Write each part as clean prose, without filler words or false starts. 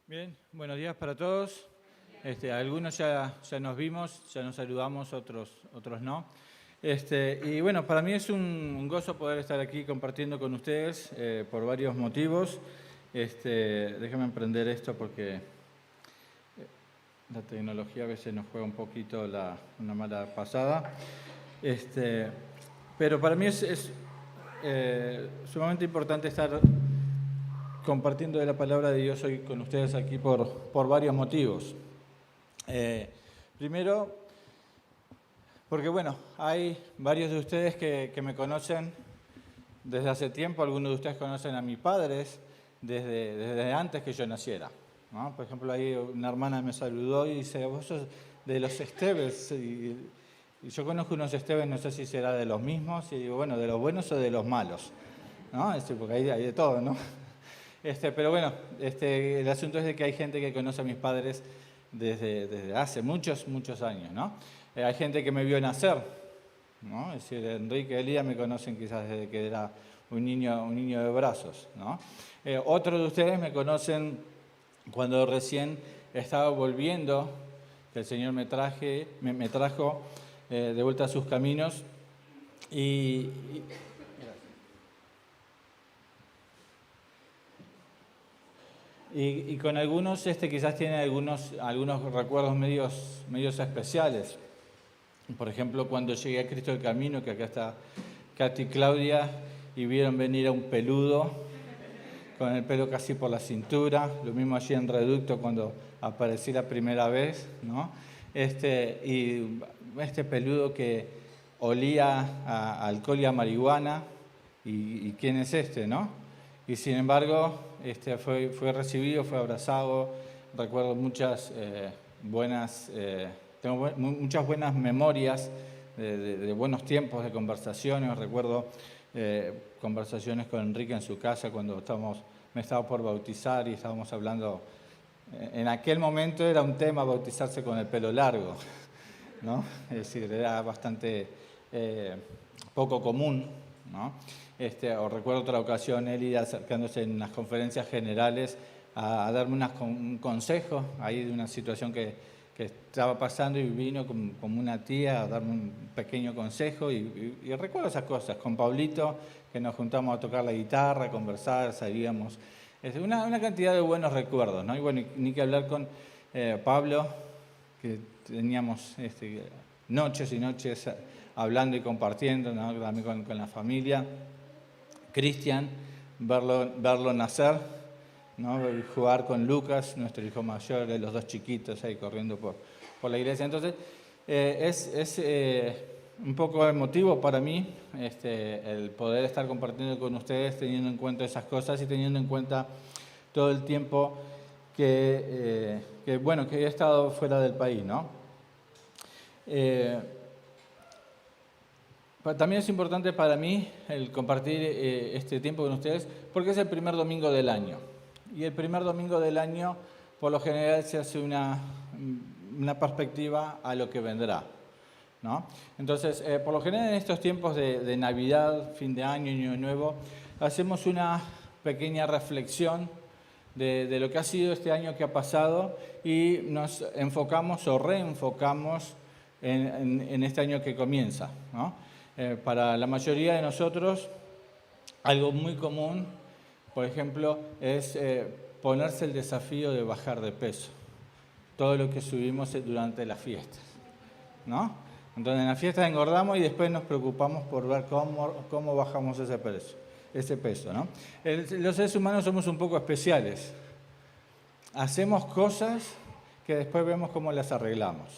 Bien, buenos días para todos. Algunos ya nos vimos, ya nos saludamos, otros no. Y bueno, para mí es un gozo poder estar aquí compartiendo con ustedes por varios motivos. Déjame emprender esto porque la tecnología a veces nos juega un poquito una mala pasada. Pero para mí es sumamente importante estar compartiendo de la palabra de Dios hoy con ustedes aquí por varios motivos. Primero, porque bueno, hay varios de ustedes que me conocen desde hace tiempo, algunos de ustedes conocen a mis padres desde antes que yo naciera, ¿no? Por ejemplo, ahí una hermana me saludó y dice, vos sos de los Esteves, y yo conozco unos Esteves, no sé si será de los mismos, y digo, bueno, de los buenos o de los malos, ¿no? Porque hay de todo, ¿no? Pero bueno, el asunto es de que hay gente que conoce a mis padres desde hace muchos años, ¿no? Hay gente que me vio nacer, ¿no? Es decir, Enrique y Elías me conocen quizás desde que era un niño de brazos, ¿no? Otros de ustedes me conocen cuando recién estaba volviendo, que el Señor me trajo de vuelta a sus caminos y con algunos quizás tienen algunos recuerdos medios especiales. Por ejemplo, cuando llegué a Cristo del Camino, que acá está Katy y Claudia, y vieron venir a un peludo con el pelo casi por la cintura, lo mismo allí en Reducto cuando aparecí la primera vez, ¿no? Y este peludo que olía a alcohol y a marihuana, y ¿quién es no? Y sin embargo, fue recibido, fue abrazado. Recuerdo tengo muchas buenas memorias de buenos tiempos de conversaciones. Recuerdo conversaciones con Enrique en su casa cuando me estaba por bautizar y estábamos hablando. En aquel momento era un tema bautizarse con el pelo largo, ¿no? Es decir, era bastante poco común, ¿no? O recuerdo otra ocasión, él acercándose en las conferencias generales a darme un consejo ahí de una situación que estaba pasando, y vino como una tía a darme un pequeño consejo y recuerdo esas cosas. Con Pablito, que nos juntamos a tocar la guitarra, a conversar, salíamos. Una cantidad de buenos recuerdos, ¿no? Y bueno, ni que hablar con Pablo, que teníamos noches y noches hablando y compartiendo, ¿no? También con la familia. Cristian, verlo nacer, ¿no? Jugar con Lucas, nuestro hijo mayor, los dos chiquitos ahí corriendo por la iglesia. Entonces, es un poco emotivo para mí el poder estar compartiendo con ustedes, teniendo en cuenta esas cosas y teniendo en cuenta todo el tiempo que he estado fuera del país, ¿no? También es importante para mí el compartir este tiempo con ustedes porque es el primer domingo del año. Y el primer domingo del año, por lo general, se hace una perspectiva a lo que vendrá, ¿no? Entonces, por lo general, en estos tiempos de Navidad, fin de año, Año Nuevo, hacemos una pequeña reflexión de lo que ha sido este año que ha pasado y nos enfocamos o reenfocamos en este año que comienza, ¿no? Para la mayoría de nosotros, algo muy común, por ejemplo, es ponerse el desafío de bajar de peso. Todo lo que subimos durante las fiestas, ¿no? Entonces, en las fiestas engordamos y después nos preocupamos por ver cómo bajamos ese peso, ¿no? Los seres humanos somos un poco especiales. Hacemos cosas que después vemos cómo las arreglamos,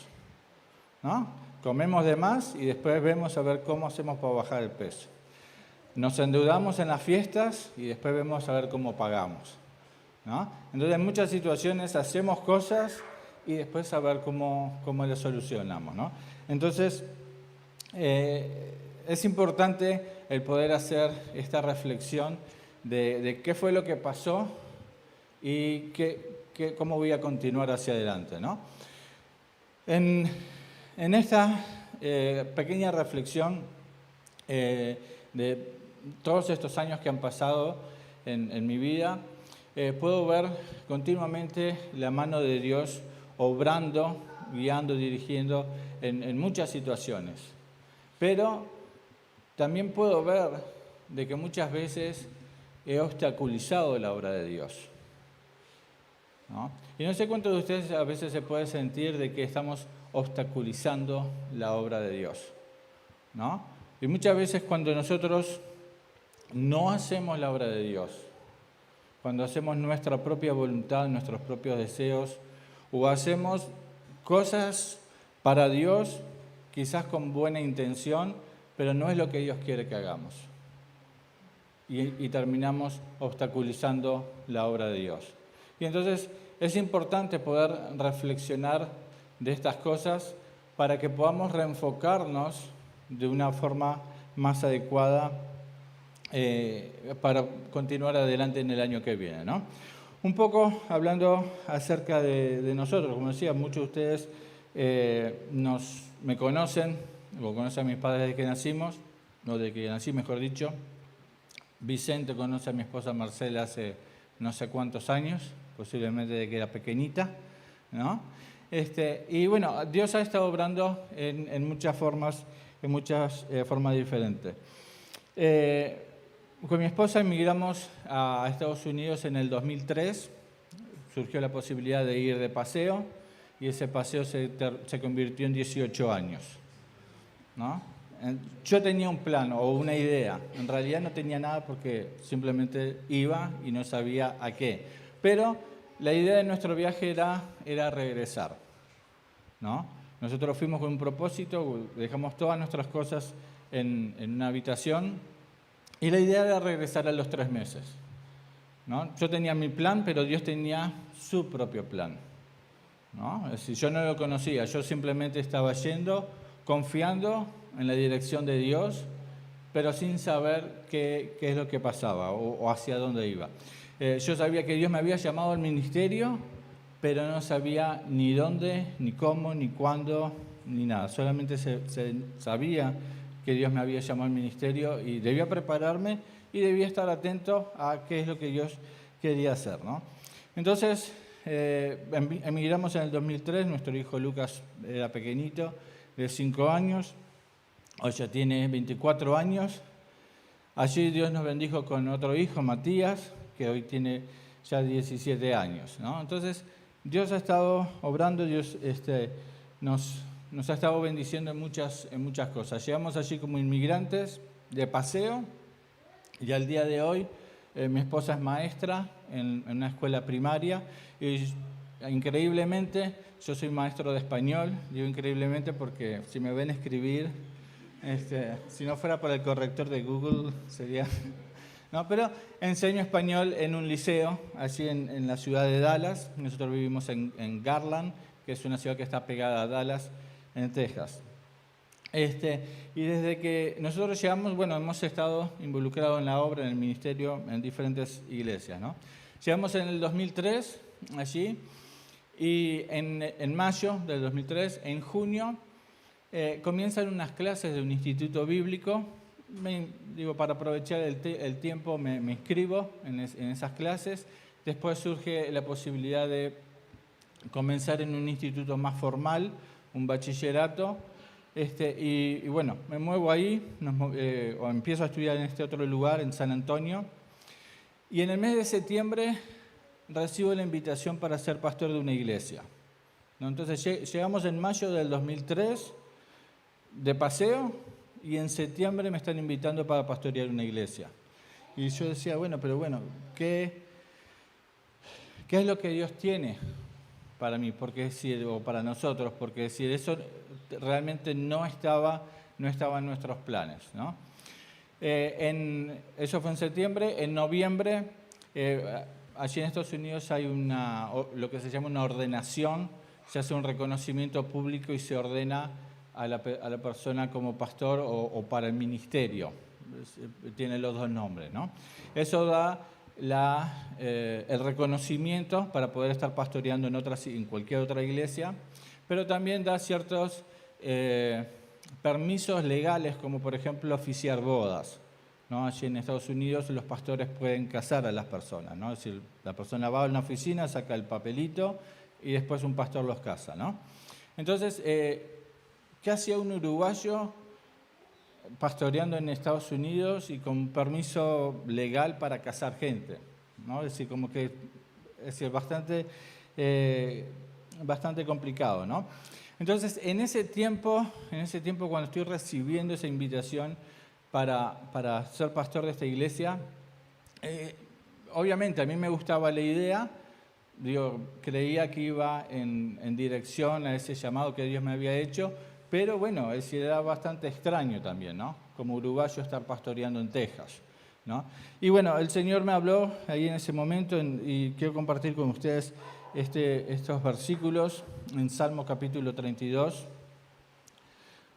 ¿no? Comemos de más y después vemos a ver cómo hacemos para bajar el peso. Nos endeudamos en las fiestas y después vemos a ver cómo pagamos, ¿no? Entonces, en muchas situaciones hacemos cosas y después a ver cómo las solucionamos, ¿no? Entonces, es importante el poder hacer esta reflexión de qué fue lo que pasó y cómo voy a continuar hacia adelante, ¿no? En esta pequeña reflexión de todos estos años que han pasado en mi vida, puedo ver continuamente la mano de Dios obrando, guiando, dirigiendo en muchas situaciones. Pero también puedo ver de que muchas veces he obstaculizado la obra de Dios, ¿no? Y no sé cuántos de ustedes a veces se puede sentir de que estamos obstaculizando la obra de Dios, ¿no? Y muchas veces cuando nosotros no hacemos la obra de Dios, cuando hacemos nuestra propia voluntad, nuestros propios deseos, o hacemos cosas para Dios, quizás con buena intención, pero no es lo que Dios quiere que hagamos. Y terminamos obstaculizando la obra de Dios. Y entonces es importante poder reflexionar de estas cosas para que podamos reenfocarnos de una forma más adecuada para continuar adelante en el año que viene, ¿no? Un poco hablando acerca de nosotros, como decía, muchos de ustedes me conocen, o conocen a mis padres desde que nacimos, o de que nací, mejor dicho. Vicente conoce a mi esposa Marcela hace no sé cuántos años, posiblemente desde que era pequeñita, ¿no? Y bueno, Dios ha estado obrando en muchas formas diferentes. Con mi esposa emigramos a Estados Unidos en el 2003, surgió la posibilidad de ir de paseo y ese paseo se convirtió en 18 años, ¿no? Yo tenía un plan o una idea, en realidad no tenía nada porque simplemente iba y no sabía a qué, pero la idea de nuestro viaje era regresar, ¿no? Nosotros fuimos con un propósito, dejamos todas nuestras cosas en una habitación y la idea era regresar a los 3 meses, ¿no? Yo tenía mi plan, pero Dios tenía su propio plan, ¿no? Es decir, yo no lo conocía, yo simplemente estaba yendo, confiando en la dirección de Dios, pero sin saber qué es lo que pasaba o hacia dónde iba. Yo sabía que Dios me había llamado al ministerio, pero no sabía ni dónde, ni cómo, ni cuándo, ni nada. Solamente sabía que Dios me había llamado al ministerio y debía prepararme y debía estar atento a qué es lo que Dios quería hacer, ¿no? Entonces, emigramos en el 2003, nuestro hijo Lucas era pequeñito, de 5 años, hoy ya tiene 24 años. Allí Dios nos bendijo con otro hijo, Matías, que hoy tiene ya 17 años, ¿no? Entonces, Dios ha estado obrando, Dios nos ha estado bendiciendo en muchas cosas. Llegamos allí como inmigrantes de paseo y al día de hoy mi esposa es maestra en una escuela primaria y increíblemente yo soy maestro de español. Digo increíblemente porque si me ven escribir, si no fuera por el corrector de Google sería... No, pero enseño español en un liceo, allí en la ciudad de Dallas. Nosotros vivimos en Garland, que es una ciudad que está pegada a Dallas, en Texas. Y desde que nosotros llegamos, bueno, hemos estado involucrados en la obra, en el ministerio, en diferentes iglesias, ¿no? Llegamos en el 2003, allí, y en mayo del 2003, en junio, comienzan unas clases de un instituto bíblico. Para aprovechar el tiempo me inscribo en esas clases. Después surge la posibilidad de comenzar en un instituto más formal, un bachillerato. Y bueno, me muevo ahí, o empiezo a estudiar en este otro lugar, en San Antonio. Y en el mes de septiembre recibo la invitación para ser pastor de una iglesia, ¿no? Entonces llegamos en mayo del 2003 de paseo y en septiembre me están invitando para pastorear una iglesia. Y yo decía, ¿qué es lo que Dios tiene para mí? O para nosotros, porque si eso realmente no estaba en nuestros planes, ¿no? Eso fue en septiembre. En noviembre, allí en Estados Unidos hay lo que se llama una ordenación, se hace un reconocimiento público y se ordena a la persona como pastor o para el ministerio. Tiene los dos nombres, ¿no? Eso da el reconocimiento para poder estar pastoreando en cualquier otra iglesia, pero también da ciertos permisos legales, como por ejemplo oficiar bodas, ¿no? Allí en Estados Unidos los pastores pueden casar a las personas, ¿no? Es decir, la persona va a una oficina, saca el papelito y después un pastor los casa, ¿no? Entonces, ¿qué hacía un uruguayo pastoreando en Estados Unidos y con permiso legal para casar gente, ¿no? Es decir, como que es bastante complicado, ¿no? Entonces, en ese tiempo cuando estoy recibiendo esa invitación para ser pastor de esta iglesia, obviamente a mí me gustaba la idea, creía que iba en dirección a ese llamado que Dios me había hecho, pero bueno, era bastante extraño también, ¿no? Como uruguayo estar pastoreando en Texas, ¿no? Y bueno, el Señor me habló ahí en ese momento y quiero compartir con ustedes estos versículos en Salmo capítulo 32,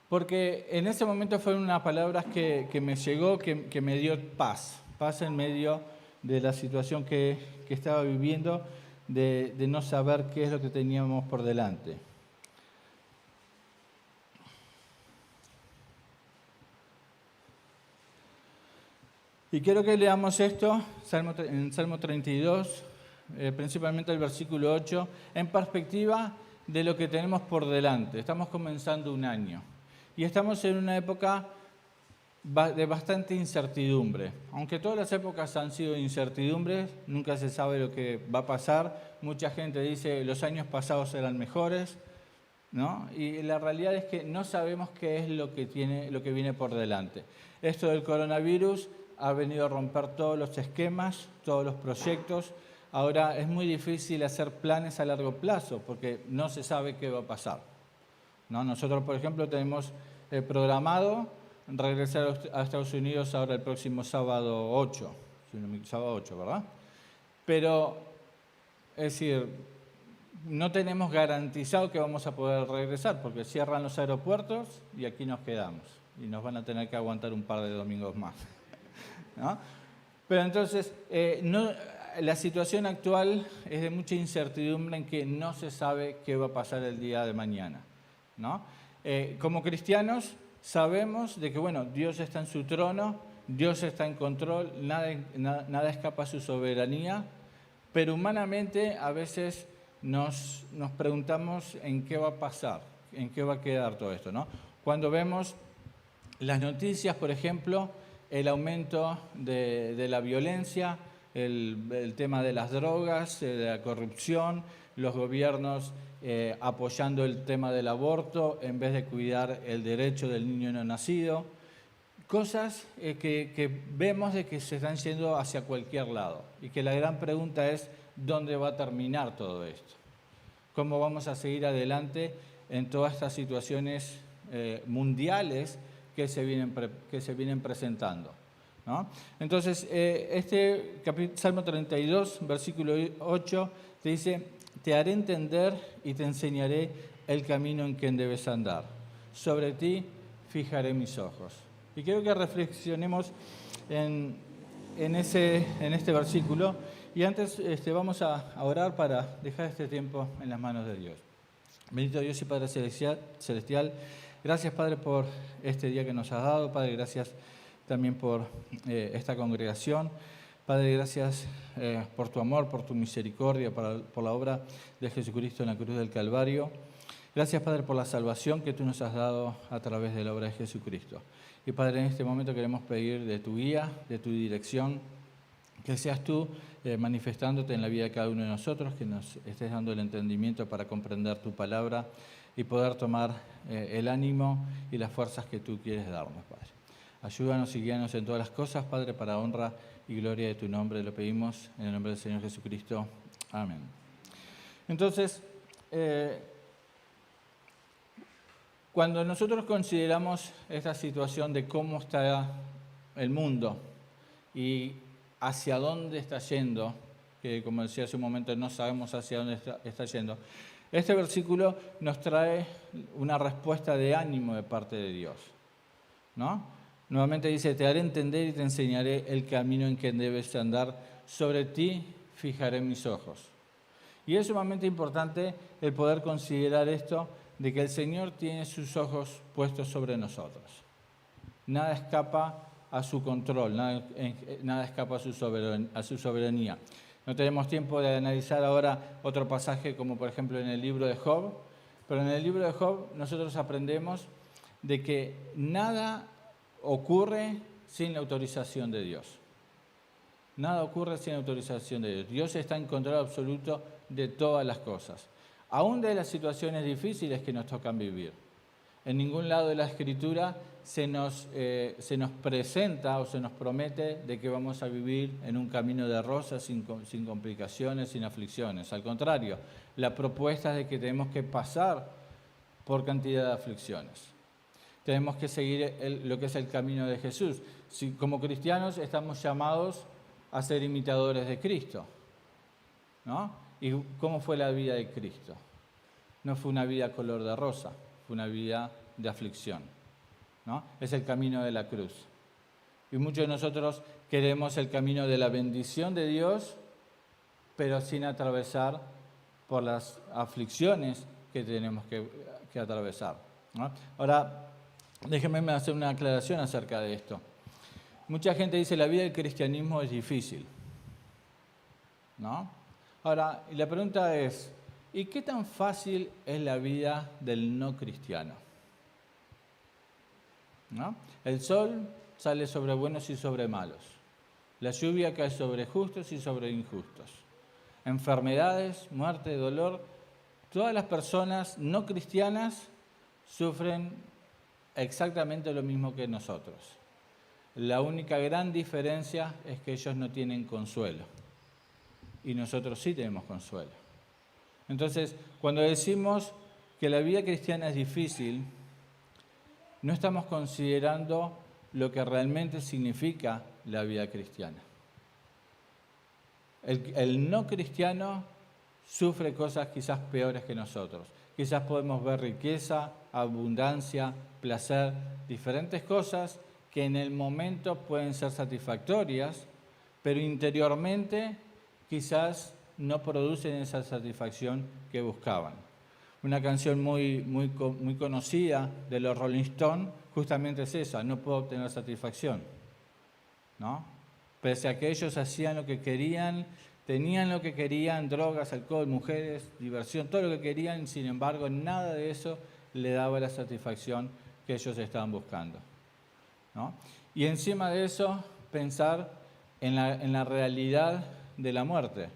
porque en ese momento fueron unas palabras que me llegó, que me dio paz en medio de la situación que estaba viviendo, de no saber qué es lo que teníamos por delante. Y quiero que leamos esto en Salmo 32, principalmente el versículo 8, en perspectiva de lo que tenemos por delante. Estamos comenzando un año y estamos en una época de bastante incertidumbre. Aunque todas las épocas han sido incertidumbres, nunca se sabe lo que va a pasar. Mucha gente dice los años pasados eran mejores, ¿no? Y la realidad es que no sabemos qué es lo que viene por delante. Esto del coronavirus ha venido a romper todos los esquemas, todos los proyectos. Ahora es muy difícil hacer planes a largo plazo porque no se sabe qué va a pasar, ¿no? Nosotros, por ejemplo, tenemos programado regresar a Estados Unidos ahora el próximo sábado 8, sábado 8, ¿verdad? Pero, es decir, no tenemos garantizado que vamos a poder regresar porque cierran los aeropuertos y aquí nos quedamos y nos van a tener que aguantar un par de domingos más, ¿no? Pero entonces, la situación actual es de mucha incertidumbre en que no se sabe qué va a pasar el día de mañana, ¿no? Como cristianos sabemos de que, bueno, Dios está en su trono, Dios está en control, nada escapa a su soberanía, pero humanamente a veces nos preguntamos en qué va a pasar, en qué va a quedar todo esto, ¿no? Cuando vemos las noticias, por ejemplo, el aumento de la violencia, el tema de las drogas, de la corrupción, los gobiernos apoyando el tema del aborto en vez de cuidar el derecho del niño no nacido. Cosas que vemos de que se están yendo hacia cualquier lado y que la gran pregunta es ¿dónde va a terminar todo esto? ¿Cómo vamos a seguir adelante en todas estas situaciones mundiales que se vienen presentando, ¿no? Entonces, Salmo 32, versículo 8, te dice: te haré entender y te enseñaré el camino en que debes andar. Sobre ti fijaré mis ojos. Y quiero que reflexionemos en este versículo. Y antes vamos a orar para dejar este tiempo en las manos de Dios. Bendito Dios y Padre Celestial, gracias, Padre, por este día que nos has dado. Padre, gracias también por esta congregación. Padre, gracias por tu amor, por tu misericordia, por la obra de Jesucristo en la cruz del Calvario. Gracias, Padre, por la salvación que tú nos has dado a través de la obra de Jesucristo. Y, Padre, en este momento queremos pedir de tu guía, de tu dirección, que seas tú manifestándote en la vida de cada uno de nosotros, que nos estés dando el entendimiento para comprender tu palabra y poder tomar el ánimo y las fuerzas que tú quieres darnos, Padre. Ayúdanos y guíanos en todas las cosas, Padre, para honra y gloria de tu nombre. Lo pedimos en el nombre del Señor Jesucristo. Amén. Entonces, cuando nosotros consideramos esta situación de cómo está el mundo y hacia dónde está yendo, que como decía hace un momento no sabemos hacia dónde está yendo, este versículo nos trae una respuesta de ánimo de parte de Dios, ¿no? Nuevamente dice: te haré entender y te enseñaré el camino en que debes andar, sobre ti fijaré mis ojos. Y es sumamente importante el poder considerar esto, de que el Señor tiene sus ojos puestos sobre nosotros. Nada escapa a su control, nada escapa a su soberanía. No tenemos tiempo de analizar ahora otro pasaje como por ejemplo en el libro de Job, pero en el libro de Job nosotros aprendemos de que nada ocurre sin la autorización de Dios. Nada ocurre sin la autorización de Dios. Dios está en control absoluto de todas las cosas, aún de las situaciones difíciles que nos tocan vivir. En ningún lado de la Escritura se nos presenta o se nos promete de que vamos a vivir en un camino de rosas sin complicaciones, sin aflicciones. Al contrario, la propuesta es de que tenemos que pasar por cantidad de aflicciones. Tenemos que seguir lo que es el camino de Jesús. Si, como cristianos estamos llamados a ser imitadores de Cristo, ¿no? ¿Y cómo fue la vida de Cristo? No fue una vida color de rosa, fue una vida de aflicción, ¿no? Es el camino de la cruz. Y muchos de nosotros queremos el camino de la bendición de Dios, pero sin atravesar por las aflicciones que tenemos que atravesar, ¿no? Ahora, déjenme hacer una aclaración acerca de esto. Mucha gente dice que la vida del cristianismo es difícil, ¿no? Ahora, la pregunta es, ¿y qué tan fácil es la vida del no cristiano? ¿No? El sol sale sobre buenos y sobre malos. La lluvia cae sobre justos y sobre injustos. Enfermedades, muerte, dolor. Todas las personas no cristianas sufren exactamente lo mismo que nosotros. La única gran diferencia es que ellos no tienen consuelo y nosotros sí tenemos consuelo. Entonces, cuando decimos que la vida cristiana es difícil, no estamos considerando lo que realmente significa la vida cristiana. El no cristiano sufre cosas quizás peores que nosotros. Quizás podemos ver riqueza, abundancia, placer, diferentes cosas que en el momento pueden ser satisfactorias, pero interiormente quizás no producen esa satisfacción que buscaban. Una canción muy conocida de los Rolling Stones justamente es esa: no puedo obtener satisfacción, ¿no? Pese a que ellos hacían lo que querían, tenían lo que querían, drogas, alcohol, mujeres, diversión, todo lo que querían, sin embargo, nada de eso le daba la satisfacción que ellos estaban buscando, ¿no? Y encima de eso, pensar en la realidad de la muerte.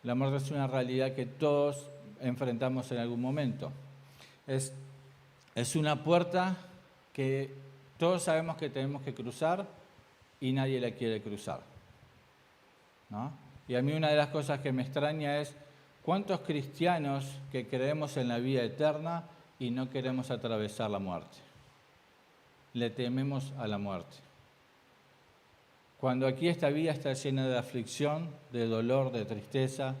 La muerte es una realidad que todos enfrentamos en algún momento. Es una puerta que todos sabemos que tenemos que cruzar y nadie la quiere cruzar, ¿no? Y a mí una de las cosas que me extraña es cuántos cristianos que creemos en la vida eterna y no queremos atravesar la muerte. Le tememos a la muerte. Cuando aquí esta vida está llena de aflicción, de dolor, de tristeza,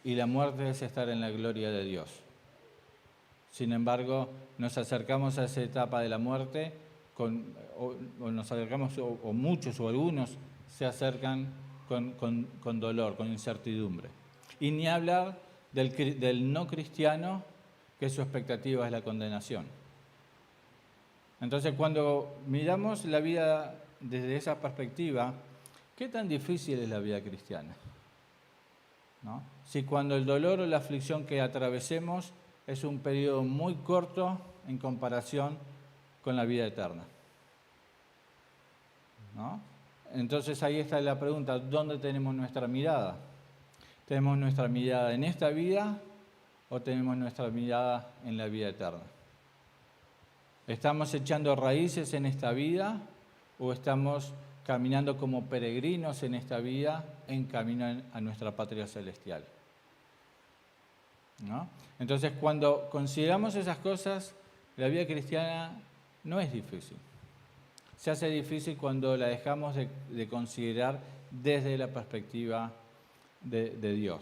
y la muerte es estar en la gloria de Dios. Sin embargo, nos acercamos a esa etapa de la muerte, o muchos o algunos se acercan con dolor, con incertidumbre. Y ni hablar del no cristiano, que su expectativa es la condenación. Entonces, cuando miramos la vida desde esa perspectiva, ¿qué tan difícil es la vida cristiana? ¿No? Si cuando el dolor o la aflicción que atravesemos es un periodo muy corto en comparación con la vida eterna, ¿no? Entonces ahí está la pregunta: ¿dónde tenemos nuestra mirada? ¿Tenemos nuestra mirada en esta vida o tenemos nuestra mirada en la vida eterna? ¿Estamos echando raíces en esta vida o estamos caminando como peregrinos en esta vida en camino a nuestra patria celestial? ¿No? Entonces, cuando consideramos esas cosas, la vida cristiana no es difícil. Se hace difícil cuando la dejamos de considerar desde la perspectiva de Dios,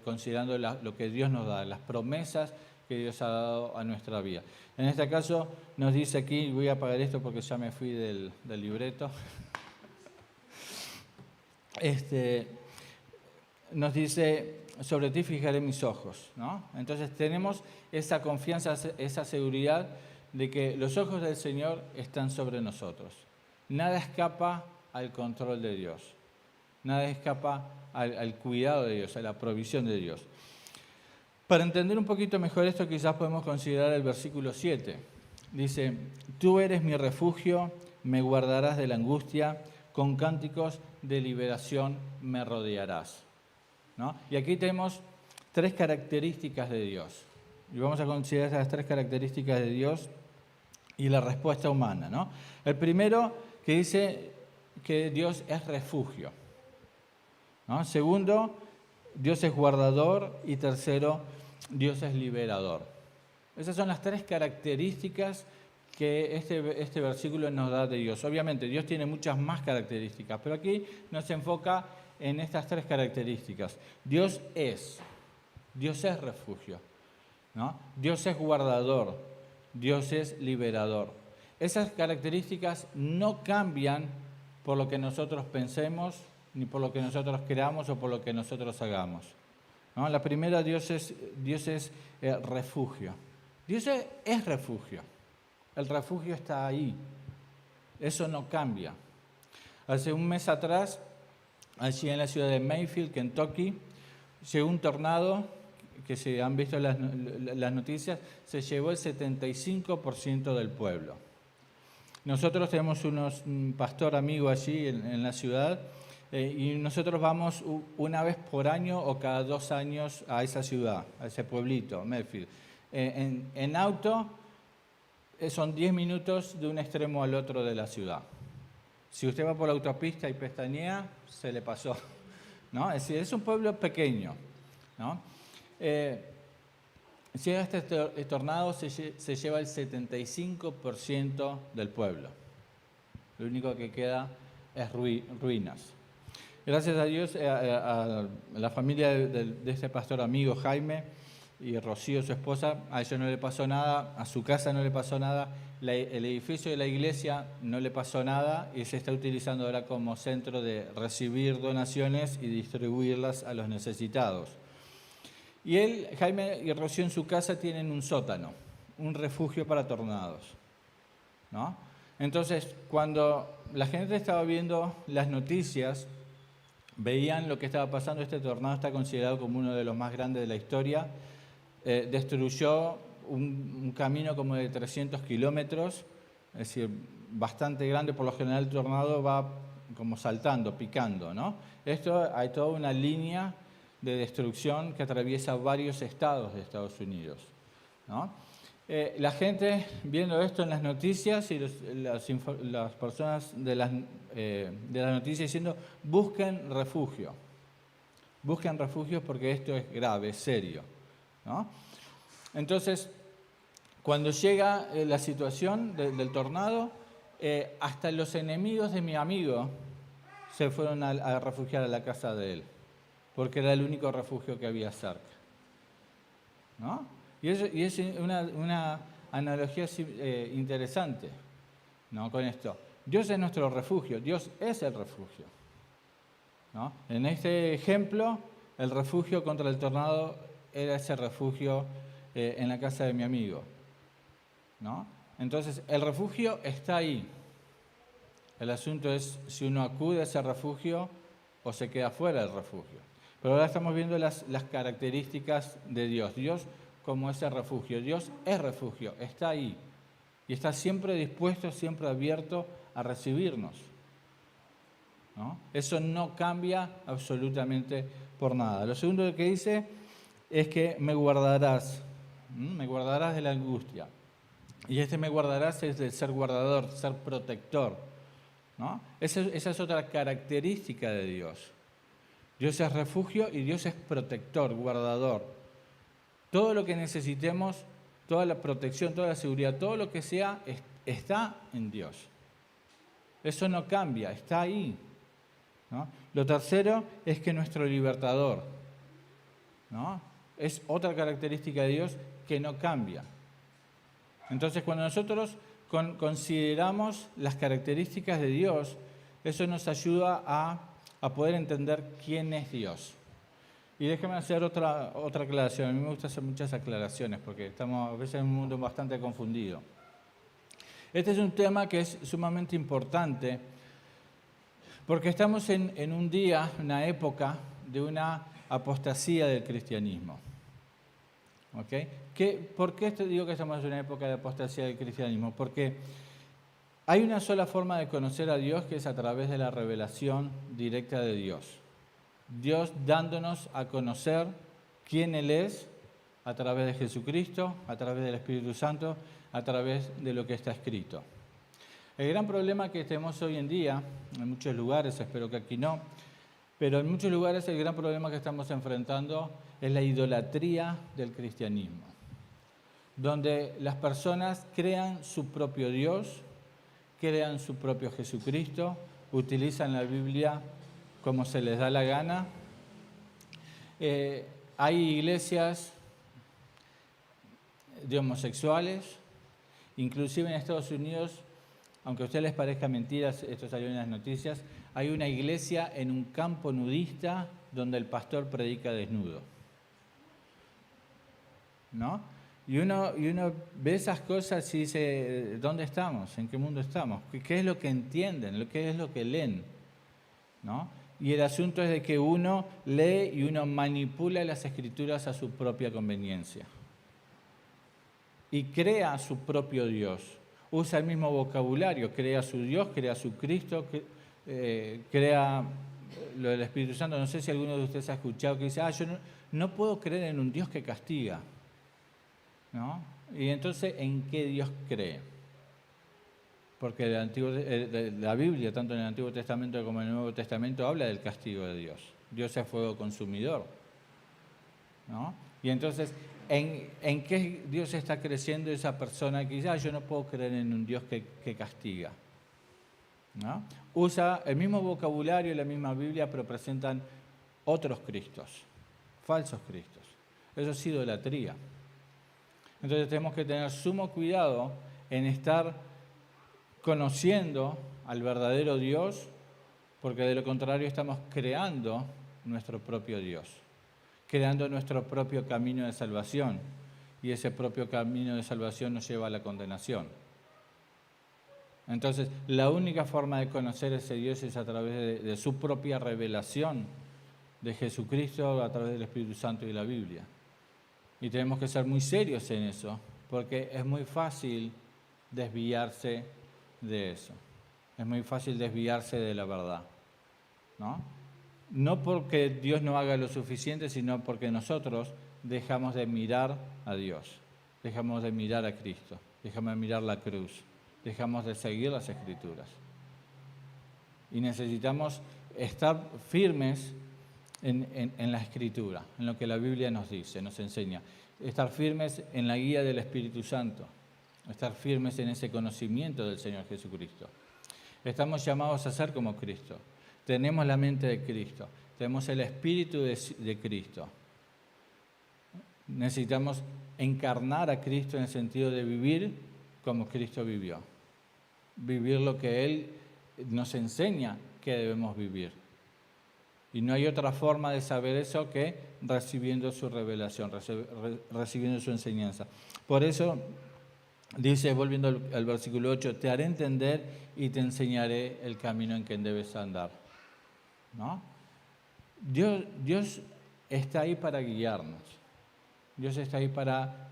considerando lo que Dios nos da, las promesas que Dios ha dado a nuestra vida. En este caso nos dice aquí, voy a apagar esto porque ya me fui del libreto, nos dice: sobre ti fijaré mis ojos, ¿no? Entonces tenemos esa confianza, esa seguridad de que los ojos del Señor están sobre nosotros. Nada escapa al control de Dios. Nada escapa al cuidado de Dios, a la provisión de Dios. Para entender un poquito mejor esto, quizás podemos considerar el versículo 7. Dice, tú eres mi refugio, me guardarás de la angustia, con cánticos de liberación me rodearás. ¿No? Y aquí tenemos 3 características de Dios. Y vamos a considerar estas 3 características de Dios y la respuesta humana, ¿no? El primero, que dice que Dios es refugio, ¿no? Segundo, Dios es guardador. Y tercero, Dios es liberador. Esas son las 3 características que este versículo nos da de Dios. Obviamente, Dios tiene muchas más características, pero aquí nos enfoca en estas 3 características. Dios es refugio, ¿no? Dios es guardador, Dios es liberador. Esas características no cambian por lo que nosotros pensemos, ni por lo que nosotros creamos o por lo que nosotros hagamos, ¿no? La primera, Dios es refugio. Dios es refugio. El refugio está ahí. Eso no cambia. Hace un mes atrás, allí en la ciudad de Mayfield, Kentucky, llegó un tornado que se han visto las noticias, se llevó el 75% del pueblo. Nosotros tenemos un pastor amigo allí en la ciudad y nosotros vamos una vez por año o cada 2 años a esa ciudad, a ese pueblito, Mayfield. En auto son 10 minutos de un extremo al otro de la ciudad. Si usted va por la autopista y pestañea, se le pasó, ¿no? Es decir, es un pueblo pequeño, ¿no? Llega este tornado, se lleva el 75% del pueblo. Lo único que queda es ruinas. Gracias a Dios, a la familia de este pastor amigo Jaime y Rocío, su esposa, a ellos no le pasó nada, a su casa no le pasó nada, el edificio de la iglesia no le pasó nada y se está utilizando ahora como centro de recibir donaciones y distribuirlas a los necesitados. Y Jaime y Rocío en su casa tienen un sótano, un refugio para tornados, ¿no? Entonces, cuando la gente estaba viendo las noticias, veían lo que estaba pasando. Este tornado está considerado como uno de los más grandes de la historia. Destruyó un camino como de 300 kilómetros, es decir, bastante grande. Por lo general el tornado va como saltando, picando, ¿no? Hay toda una línea de destrucción que atraviesa varios estados de Estados Unidos, ¿no? La gente viendo esto en las noticias y las personas de las noticias diciendo busquen refugio porque esto es grave, es serio, ¿no? Entonces, cuando llega la situación del tornado, hasta los enemigos de mi amigo se fueron a refugiar a la casa de él, porque era el único refugio que había cerca, ¿no? Y es una analogía interesante, ¿no? Con esto. Dios es nuestro refugio, Dios es el refugio, ¿no? En este ejemplo, el refugio contra el tornado era ese refugio en la casa de mi amigo, ¿no? Entonces, el refugio está ahí. El asunto es si uno acude a ese refugio o se queda fuera del refugio. Pero ahora estamos viendo las características de Dios. Dios como ese refugio. Dios es refugio, está ahí. Y está siempre dispuesto, siempre abierto a recibirnos, ¿no? Eso no cambia absolutamente por nada. Lo segundo que dice es que me guardarás de la angustia. Y me guardarás es de ser guardador, ser protector, ¿no? Esa es otra característica de Dios. Dios es refugio y Dios es protector, guardador. Todo lo que necesitemos, toda la protección, toda la seguridad, todo lo que sea, está en Dios. Eso no cambia, está ahí, ¿no? Lo tercero es que nuestro libertador, ¿no? Es otra característica de Dios que no cambia. Entonces, cuando nosotros consideramos las características de Dios, eso nos ayuda a poder entender quién es Dios. Y déjeme hacer otra aclaración. A mí me gusta hacer muchas aclaraciones porque estamos a veces en un mundo bastante confundido. Este es un tema que es sumamente importante porque estamos en un día, una época de una apostasía del cristianismo. ¿Okay? ¿Por qué digo que estamos en una época de apostasía del cristianismo? Porque hay una sola forma de conocer a Dios, que es a través de la revelación directa de Dios. Dios dándonos a conocer quién Él es a través de Jesucristo, a través del Espíritu Santo, a través de lo que está escrito. El gran problema que tenemos hoy en día, en muchos lugares, espero que aquí no, pero en muchos lugares el gran problema que estamos enfrentando es la idolatría del cristianismo, donde las personas crean su propio Dios, crean su propio Jesucristo, utilizan la Biblia como se les da la gana. Hay iglesias de homosexuales, inclusive en Estados Unidos, aunque a ustedes les parezca mentira, esto salió en las noticias, hay una iglesia en un campo nudista donde el pastor predica desnudo. ¿No? Y uno ve esas cosas y dice, ¿dónde estamos? ¿En qué mundo estamos? ¿Qué es lo que entienden? ¿Qué es lo que leen? ¿No? Y el asunto es de que uno lee y uno manipula las escrituras a su propia conveniencia. Y crea su propio Dios. Usa el mismo vocabulario, crea su Dios, crea su Cristo, crea lo del Espíritu Santo. No sé si alguno de ustedes ha escuchado que dice, yo no puedo creer en un Dios que castiga. ¿No? Y entonces, ¿en qué Dios cree? Porque la Biblia, tanto en el Antiguo Testamento como en el Nuevo Testamento, habla del castigo de Dios. Dios es fuego consumidor. ¿No? Y entonces, ¿en qué Dios está creciendo esa persona que dice, yo no puedo creer en un Dios que castiga? ¿No? Usa el mismo vocabulario y la misma Biblia, pero presentan otros Cristos, falsos Cristos. Eso es idolatría. Entonces tenemos que tener sumo cuidado en estar conociendo al verdadero Dios, porque de lo contrario estamos creando nuestro propio Dios, creando nuestro propio camino de salvación, y ese propio camino de salvación nos lleva a la condenación. Entonces, la única forma de conocer a ese Dios es a través de su propia revelación de Jesucristo, a través del Espíritu Santo y la Biblia. Y tenemos que ser muy serios en eso, porque es muy fácil desviarse de eso. Es muy fácil desviarse de la verdad, ¿no? No porque Dios no haga lo suficiente, sino porque nosotros dejamos de mirar a Dios, dejamos de mirar a Cristo, dejamos de mirar la cruz, dejamos de seguir las Escrituras. Y necesitamos estar firmes en la Escritura, en lo que la Biblia nos dice, nos enseña. Estar firmes en la guía del Espíritu Santo, estar firmes en ese conocimiento del Señor Jesucristo. Estamos llamados a ser como Cristo. Tenemos la mente de Cristo, tenemos el Espíritu de Cristo. Necesitamos encarnar a Cristo en el sentido de vivir como Cristo vivió. Vivir lo que Él nos enseña que debemos vivir. Y no hay otra forma de saber eso que recibiendo su revelación, recibiendo su enseñanza. Por eso dice, volviendo al versículo 8, te haré entender y te enseñaré el camino en que debes andar. ¿No? Dios está ahí para guiarnos. Dios está ahí para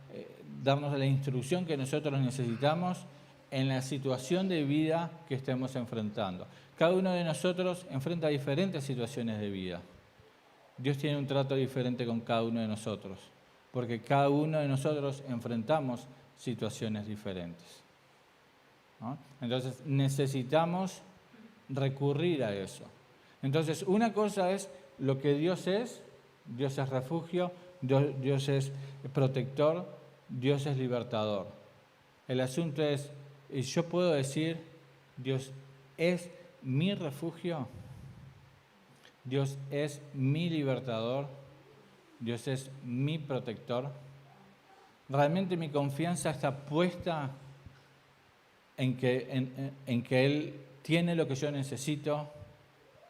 darnos la instrucción que nosotros necesitamos en la situación de vida que estemos enfrentando. Cada uno de nosotros enfrenta diferentes situaciones de vida. Dios tiene un trato diferente con cada uno de nosotros, porque cada uno de nosotros enfrentamos situaciones diferentes, ¿no? Entonces necesitamos recurrir a eso. Entonces una cosa es lo que Dios es refugio, Dios es protector, Dios es libertador. El asunto es, yo puedo decir, Dios es mi refugio, Dios es mi libertador, Dios es mi protector. Realmente mi confianza está puesta en que Él tiene lo que yo necesito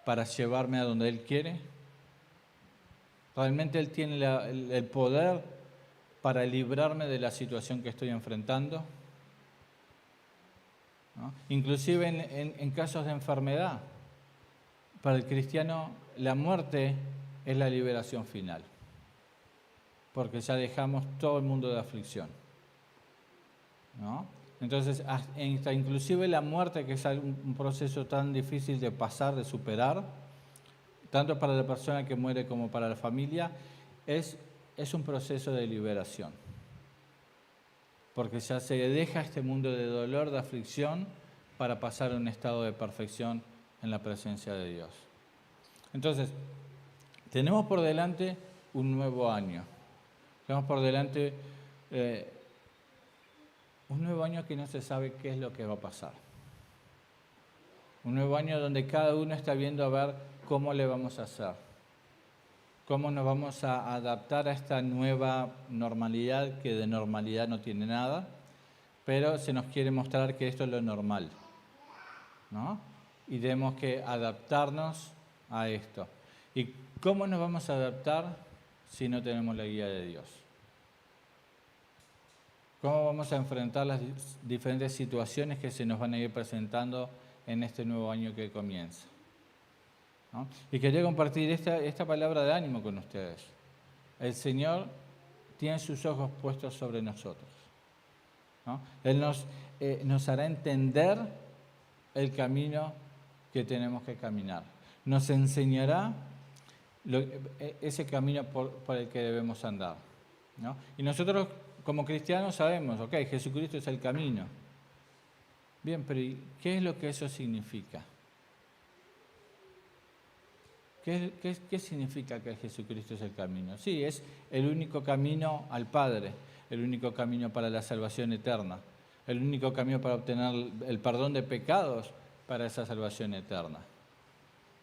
para llevarme a donde Él quiere. Realmente Él tiene el poder para librarme de la situación que estoy enfrentando. ¿no? Inclusive en casos de enfermedad. Para el cristiano, la muerte es la liberación final, porque ya dejamos todo el mundo de aflicción, ¿no? Entonces, hasta inclusive la muerte, que es un proceso tan difícil de pasar, de superar, tanto para la persona que muere como para la familia, es un proceso de liberación, porque ya se deja este mundo de dolor, de aflicción, para pasar a un estado de perfección en la presencia de Dios. Entonces, tenemos por delante un nuevo año. Tenemos por delante un nuevo año que no se sabe qué es lo que va a pasar. Un nuevo año donde cada uno está viendo a ver cómo le vamos a hacer. Cómo nos vamos a adaptar a esta nueva normalidad, que de normalidad no tiene nada, pero se nos quiere mostrar que esto es lo normal, ¿no? Y tenemos que adaptarnos a esto. ¿Y cómo nos vamos a adaptar si no tenemos la guía de Dios? ¿Cómo vamos a enfrentar las diferentes situaciones que se nos van a ir presentando en este nuevo año que comienza? ¿No? Y quería compartir esta palabra de ánimo con ustedes. El Señor tiene sus ojos puestos sobre nosotros, ¿no? Él nos hará entender el camino que tenemos que caminar. Nos enseñará ese camino por el que debemos andar, ¿no? Y nosotros como cristianos sabemos, ok, Jesucristo es el camino. Bien, pero ¿qué es lo que eso significa? ¿Qué significa que Jesucristo es el camino? Sí, es el único camino al Padre, el único camino para la salvación eterna, el único camino para obtener el perdón de pecados para esa salvación eterna.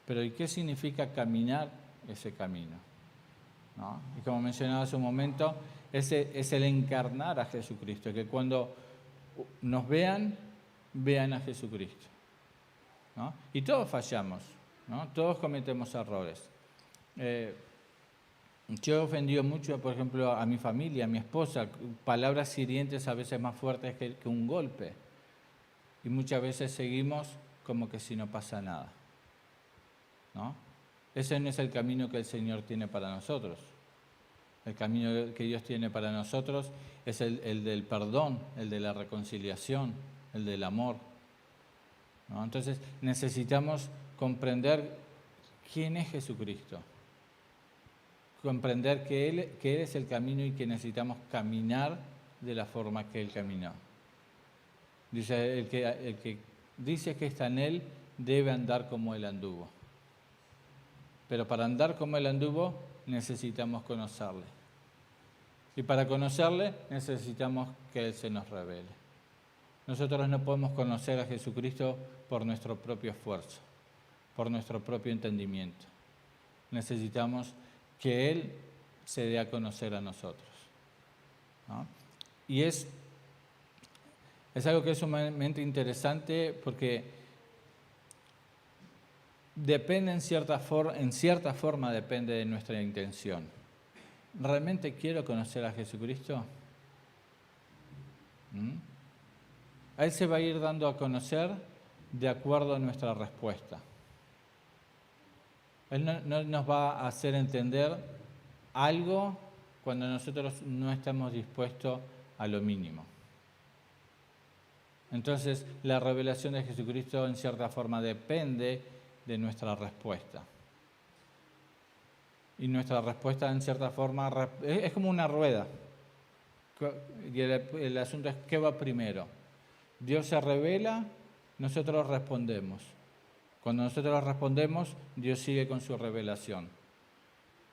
Pero ¿y qué significa caminar ese camino? ¿No? Y como mencionaba hace un momento, es el encarnar a Jesucristo, que cuando nos vean a Jesucristo, ¿no? Y todos fallamos, ¿no? Todos cometemos errores. Yo he ofendido mucho, por ejemplo, a mi familia, a mi esposa, palabras hirientes a veces más fuertes que un golpe. Y muchas veces seguimos como que si no pasa nada, ¿no? Ese no es el camino que el Señor tiene para nosotros. El camino que Dios tiene para nosotros es el del perdón, el de la reconciliación, el del amor, ¿no? Entonces necesitamos comprender quién es Jesucristo, comprender que Él es el camino y que necesitamos caminar de la forma que Él caminó. Dice, el que dice que está en Él debe andar como Él anduvo. Pero para andar como Él anduvo necesitamos conocerle. Y para conocerle necesitamos que Él se nos revele. Nosotros no podemos conocer a Jesucristo por nuestro propio esfuerzo, por nuestro propio entendimiento. Necesitamos que Él se dé a conocer a nosotros, ¿no? Y es algo que es sumamente interesante porque depende en cierta forma depende de nuestra intención. ¿Realmente quiero conocer a Jesucristo? A Él se va a ir dando a conocer de acuerdo a nuestra respuesta. Él no nos va a hacer entender algo cuando nosotros no estamos dispuestos a lo mínimo. Entonces, la revelación de Jesucristo en cierta forma depende de nuestra respuesta. Y nuestra respuesta en cierta forma es como una rueda. Y el asunto es ¿qué va primero? Dios se revela, nosotros respondemos. Cuando nosotros respondemos, Dios sigue con su revelación.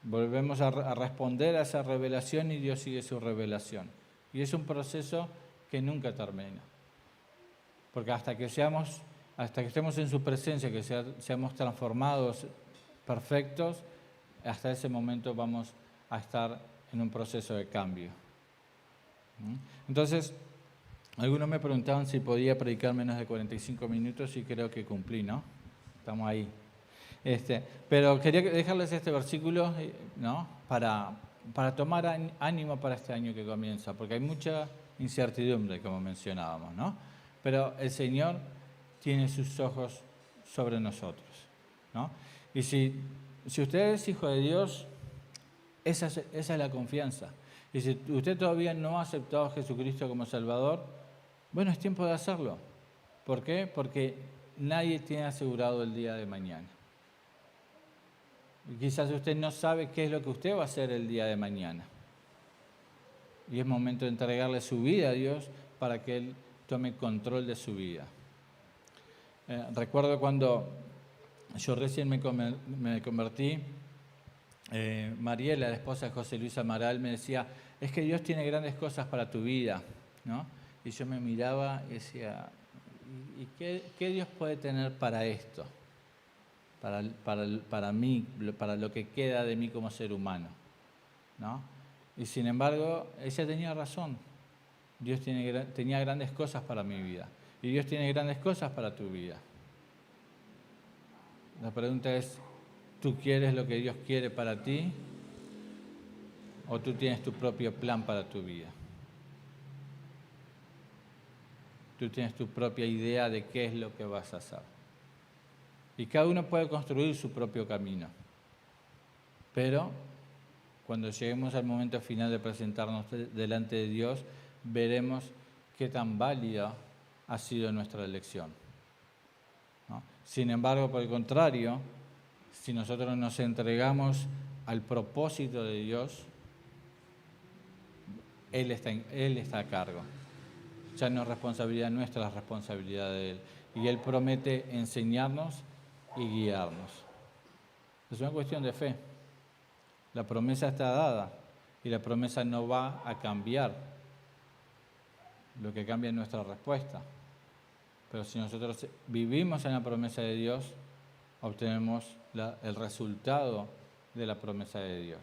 Volvemos a responder a esa revelación y Dios sigue su revelación. Y es un proceso que nunca termina. Porque hasta que estemos en su presencia, que seamos transformados, perfectos, hasta ese momento vamos a estar en un proceso de cambio. Entonces, algunos me preguntaban si podía predicar menos de 45 minutos y creo que cumplí, ¿no? Estamos ahí. Pero quería dejarles este versículo, ¿no? Para tomar ánimo para este año que comienza, porque hay mucha incertidumbre, como mencionábamos, ¿no? Pero el Señor tiene sus ojos sobre nosotros, ¿no? Y si usted es hijo de Dios, esa es la confianza. Y si usted todavía no ha aceptado a Jesucristo como Salvador, bueno, es tiempo de hacerlo. ¿Por qué? Porque nadie tiene asegurado el día de mañana. Y quizás usted no sabe qué es lo que usted va a hacer el día de mañana. Y es momento de entregarle su vida a Dios para que Él tome control de su vida. Recuerdo cuando yo recién me convertí, Mariela, la esposa de José Luis Amaral, me decía, es que Dios tiene grandes cosas para tu vida, ¿no? Y yo me miraba y decía, ¿y qué Dios puede tener para esto? Para mí, para lo que queda de mí como ser humano, ¿no? Y sin embargo, ella tenía razón. Dios tenía grandes cosas para mi vida. Y Dios tiene grandes cosas para tu vida. La pregunta es, ¿tú quieres lo que Dios quiere para ti? ¿O tú tienes tu propio plan para tu vida? Tú tienes tu propia idea de qué es lo que vas a hacer. Y cada uno puede construir su propio camino. Pero cuando lleguemos al momento final de presentarnos delante de Dios, veremos qué tan válida ha sido nuestra elección, ¿no? Sin embargo, por el contrario, si nosotros nos entregamos al propósito de Dios, Él está a cargo. Ya no es responsabilidad nuestra, es responsabilidad de Él. Y Él promete enseñarnos y guiarnos. Es una cuestión de fe. La promesa está dada y la promesa no va a cambiar. Lo que cambia es nuestra respuesta. Pero si nosotros vivimos en la promesa de Dios, obtenemos el resultado de la promesa de Dios.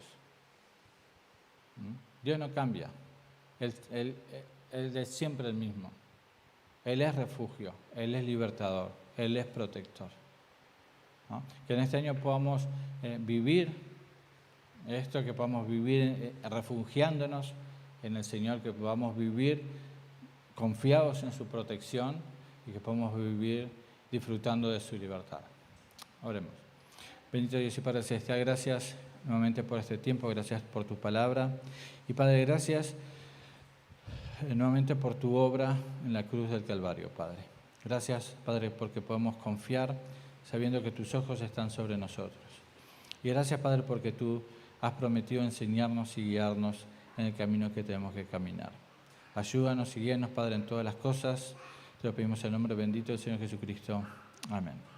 Dios no cambia. Él es siempre el mismo. Él es refugio, Él es libertador, Él es protector, ¿no? Que en este año podamos vivir esto, que podamos vivir refugiándonos en el Señor, que podamos vivir confiados en su protección y que podamos vivir disfrutando de su libertad. Oremos. Bendito Dios y Padre Celestial, gracias nuevamente por este tiempo, gracias por tu palabra. Y Padre, gracias nuevamente por tu obra en la cruz del Calvario, Padre. Gracias, Padre, porque podemos confiar sabiendo que tus ojos están sobre nosotros. Y gracias, Padre, porque tú has prometido enseñarnos y guiarnos en el camino que tenemos que caminar. Ayúdanos y guíanos, Padre, en todas las cosas. Te lo pedimos en el nombre bendito del Señor Jesucristo. Amén.